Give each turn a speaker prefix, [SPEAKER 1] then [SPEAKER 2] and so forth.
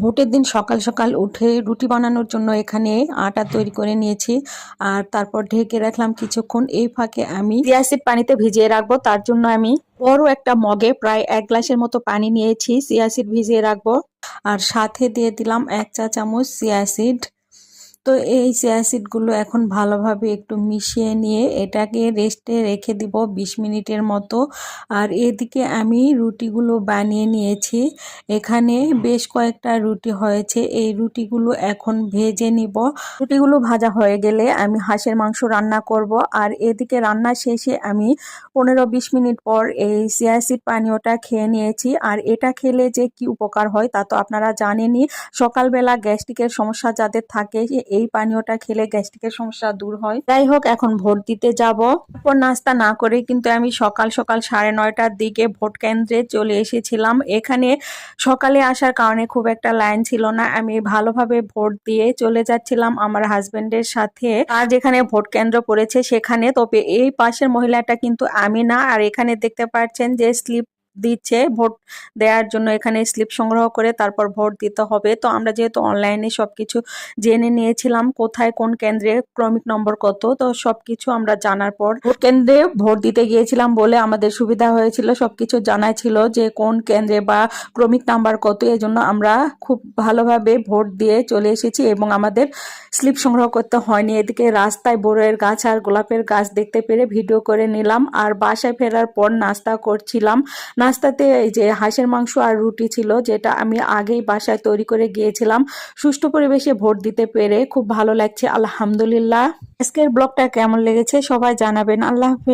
[SPEAKER 1] ভোটের দিন সকাল সকাল উঠে রুটি বানানোর জন্য এখানে আটা তৈরি করে নিয়েছি। আর তারপর ঢেকে রাখলাম কিছুক্ষণ। এই ফাঁকে আমি চিয়া সিড পানিতে ভিজিয়ে রাখবো, তার জন্য আমি বড় একটা মগে প্রায় 1 গ্লাসের মতো পানি নিয়েছি, চিয়া সিড ভিজিয়ে রাখবো। আর সাথে দিয়ে দিলাম 1 চা চামচ চিয়া সিড। তো এই চিয়া সিডগুলো এখন ভালোভাবে একটু মিশিয়ে নিয়ে এটাকে রেস্টে রেখে দিব 20 মিনিটের মতো। আর এদিকে আমি রুটিগুলো বানিয়ে নিয়েছি। এখানে বেশ কয়েকটা রুটি হয়েছে, এই রুটিগুলো এখন ভেজে নিব। রুটিগুলো ভাজা হয়ে গেলে আমি হাঁসের মাংস রান্না করব। আর এদিকে রান্না শেষে আমি 15-20 মিনিট পর এই চিয়া সিড পানীয়টা খেয়ে নিয়েছি। আর এটা খেলে যে কি উপকার হয় তা তো আপনারা জানেনই। সকালবেলা গ্যাস্ট্রিকের সমস্যা যাদের থাকে এই পানীয়টা খেলে গ্যাস্ট্রিকের সমস্যা দূর হয়। যাই হোক, এখন ভোট দিতে যাব। তারপর নাস্তা না করে কিন্তু আমি সকাল সকাল 9:30টার দিকে ভোট কেন্দ্রে চলে এসেছিলাম। এখানে সকালে আসার কারণে খুব একটা লাইন ছিল না, আমি ভালোভাবে ভোট দিয়ে চলে যাচ্ছিলাম আমার হাজবেন্ডের সাথে। আর যেখানে ভোট কেন্দ্র পড়েছে সেখানে, তবে এই পাশের মহিলাটা কিন্তু আমি না। আর এখানে দেখতে পাচ্ছেন যে স্লিপ দিচ্ছে ভোট দেওয়ার জন্য, এখানে স্লিপ সংগ্রহ করে তারপর ভোট দিতে হবে। তো আমরা যেহেতু অনলাইনে সবকিছু জেনে নিয়েছিলাম কোথায় কোন কেন্দ্রে ক্রমিক নম্বর কত, তো সবকিছু আমরা জানার পর ভোট কেন্দ্রে ভোট দিতে গিয়েছিলাম বলে আমাদের সুবিধা হয়েছিল, সবকিছু জানা ছিল যে কোন কেন্দ্রে বা ক্রমিক নাম্বার কত। এজন্য আমরা খুব ভালোভাবে ভোট দিয়ে চলে এসেছি এবং আমাদের স্লিপ সংগ্রহ করতে হয়নি। এদিকে রাস্তায় বড়ের গাছ আর গোলাপের গাছ দেখতে পেরে ভিডিও করে নিলাম। আর বাসায় ফেরার পর নাস্তা করছিলাম। নাস্তাতে এই যে হাঁসের মাংস আর রুটি ছিল, যেটা আমি আগেই বাসায় তৈরি করে গিয়েছিলাম। সুষ্ঠু পরিবেশে ভোট দিতে পেরে খুব ভালো লাগছে, আলহামদুলিল্লাহ। আজকের ব্লগটা কেমন লেগেছে সবাই জানাবেন। আল্লাহ হাফেজ।